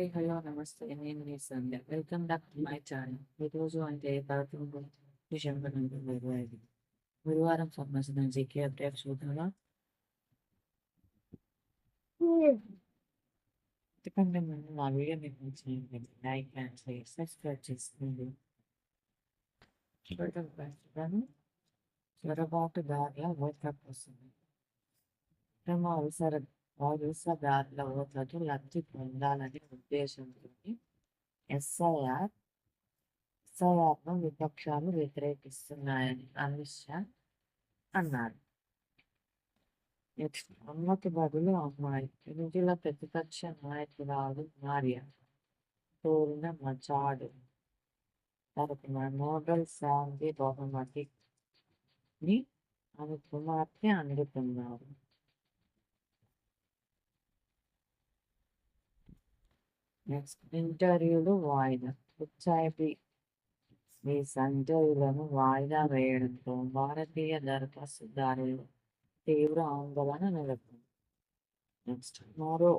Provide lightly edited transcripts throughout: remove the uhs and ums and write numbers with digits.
Hi! Hello! నమస్తే. నేను మీ Sandhya. Welcome back to my channel. ఈరోజు అంటే 11 డిసెంబర్ 2025 గురువారం సంబంధించిన జీకే అప్డేట్ చూద్దామా? ఎందుకంటే ముందు నా వీడియో మీకు నచ్చినట్లయితే లైక్ అండ్ షేర్, సబ్స్క్రైబ్ చేసుకోండి. చూడటం ప్రస్తుతం చొరబాటు దారిలో ఓట్లకు వస్తుంది. అవసర దారిలో ఓట్లతో లబ్ధి పొందాలనే ఉద్దేశంతో ఎస్ఐఆర్ను విపక్షాలు వ్యతిరేకిస్తున్నాయని అమిత్ షా అన్నారు. నెక్స్ట్, అమ్మకి బదులు అమ్మాయి. ఇందులో ప్రతిపక్ష నాయకురాలు మార్యా కోరిన మచాడు తరపున నోబెల్ శాంతి బహుమతిని ఆమె కుమార్తె అందుకున్నారు. నెక్స్ట్, ఇంటర్వ్యూలు వాయిదా. హెచ్ఐవి ఇంటర్వ్యూలను వాయిదా వేయడంతో భారతీయ దరఖాస్తుదారులు తీవ్ర ఆందోళన నెలకొంది. నెక్స్ట్, మరో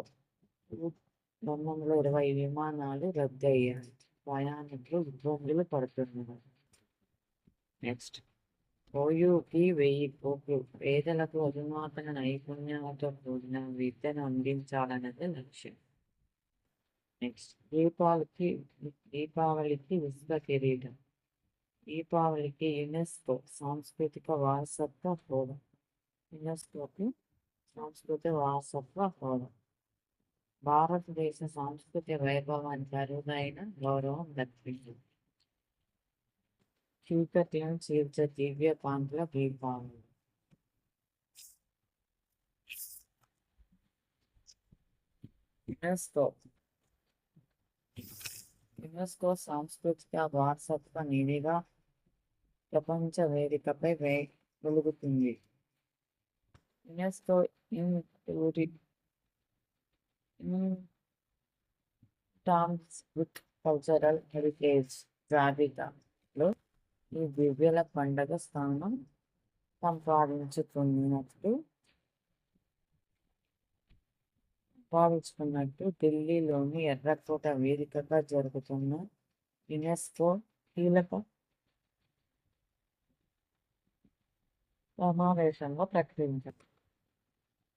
220 విమానాలు రద్దయ్యాయి. ప్రయాణికులు ఇబ్బందులు పడుతున్నారు. నెక్స్ట్, ఓయూకి 1000 కోట్లు. పేదలకు అధునాతన నైపుణ్యాలతో కూడిన విద్యను అందించాలన్నది లక్ష్యం. నెక్స్ట్, దీపావళికి విశ్వ కిరీటం. దీపావళికి యునెస్కో సాంస్కృతిక వారసత్వ హోదా. యునెస్కోకి సాంస్కృతిక వారసత్వ హోదా భారతదేశ సాంస్కృతిక వైభవానికి అరుదైన గౌరవం దక్కింది. చీకటిని చీల్చే దివ్య కాంతుల దీపావళి. యునెస్కో సాంస్కృతిక వారసత్వ నిధిగా ప్రపంచ వేదికపై వెలుగుతుంది. యునెస్కో కల్చరల్ హెరిటేజ్ జాబితాలో ఈ దివ్యల పండగ స్థానం సంపాదించుకున్నట్టు ఢిల్లీలోని ఎర్రకోట వేదికగా జరుగుతున్న యునెస్కో కీలక సమావేశంలో ప్రకటించారు.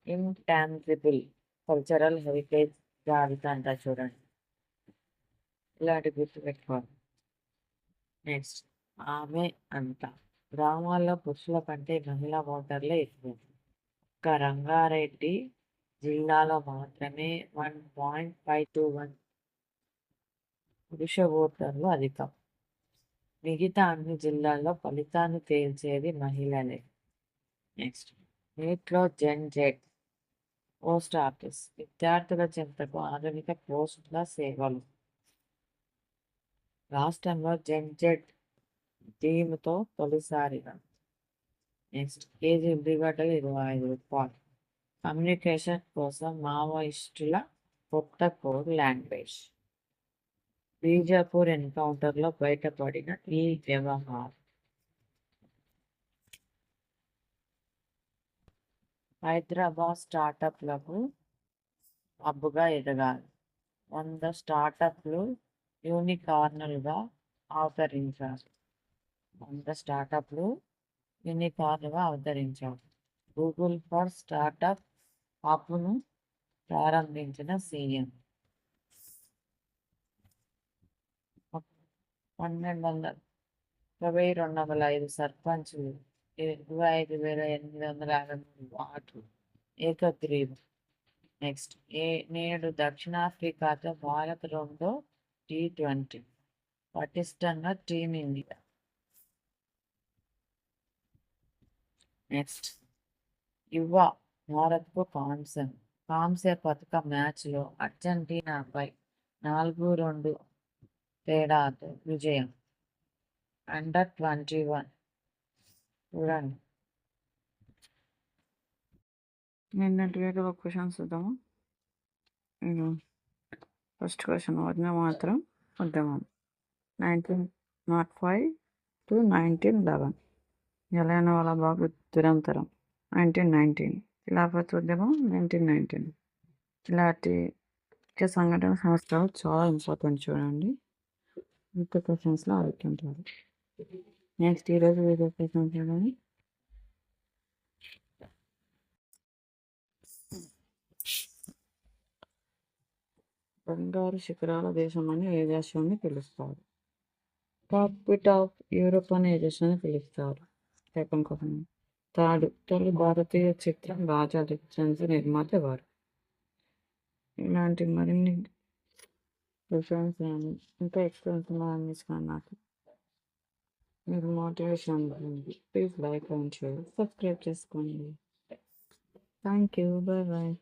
ఇంటాంజిబుల్ కల్చరల్ హెరిటేజ్ జాబితా అంతా చూడండి, ఇలాంటి గుర్తుపెట్టుకోవాలి. నెక్స్ట్, ఆమె అంతా గ్రామాల్లో పురుషుల కంటే మహిళా ఓటర్లే ఎక్కువ. ఒక్క రంగారెడ్డి జిల్లాలో మాత్రమే 1.521 పురుష ఓటర్లు అధికం. మిగతా అన్ని జిల్లాల్లో ఫలితాన్ని తేల్చేది మహిళలే. నెక్స్ట్, నీట్లో జెడ్ పోస్ట్ ఆఫీస్. విద్యార్థుల చెంతకు ఆధునిక పోస్టుల సేవలు. రాష్ట్రంలో జెడ్ టీముతో తొలిసారిగా. నెక్స్ట్, కేజీ ఉల్లిగడ్డలు 25 రూపాయలు. కమ్యూనికేషన్ కోసం మావోయిస్టుల కొత్త కోడ్ లాంగ్వేజ్. బీజాపూర్ ఎన్కౌంటర్లో బయటపడిన ఈ వ్యవహారం. హైదరాబాద్ స్టార్టప్లకు హబ్గా ఎదగాలి. 100 స్టార్టప్లు యూనికార్న్లుగా అవతరించారు. 100 స్టార్టప్లు యూనికార్న్లుగా అవతరించారు. గూగుల్ ఫర్ స్టార్టప్ హబ్ను ప్రారంభించిన సీఎం. 2205 సర్పంచులు, 25,853 వార్డులు ఏకగ్రీవం. నెక్స్ట్, నేడు దక్షిణాఫ్రికాతో భారత్ రెండో T20. పటిష్టంగా టీమిండియా. నెక్స్ట్, యువ భారత్కు కాంస్య పథక మ్యాచ్లో అర్జెంటీనాపై 4-2 తేడాతో విజయం. Under-21 చూడండి. నిన్నటి వీడియోలో క్వశ్చన్స్ చూద్దాము. ఫస్ట్ క్వశ్చన్, వదిన మాత్రం ఉద్యమం 1905 to 1911. జలియన్ వాలాబాగ్ దురంతరం 1919. ఖిలాఫత్ ఉద్యమం 1919. ఇలాంటి ముఖ్య సంఘటన సంస్కారం చాలా ఇంపార్టెంట్ చూడండి. ముఖ్య క్వశ్చన్స్‌లో అడుగుతుంటారు. నెక్స్ట్ ఈరోజు వీడియో క్వశ్చన్ చూడండి. బంగారు శిఖరాల దేశం అని ఏ దేశాన్ని పిలుస్తారు? కాక్పిట్ ఆఫ్ యూరోప్ అని ఏ దేశాన్ని పిలుస్తారు? Second question. థర్డ్, తొలి భారతీయ చిత్రం రాజా రిటర్న్స్ నిర్మాత ఎవరు? ఇలాంటి మరిన్ని క్వశ్చన్స్ ఇంకా ఎక్స్పీరియన్స్ ఉన్నాయని నాకు మీరు మోటివేషన్ ఉంటుంది. Please like and share, subscribe చేసుకోండి. Thank you. Bye bye.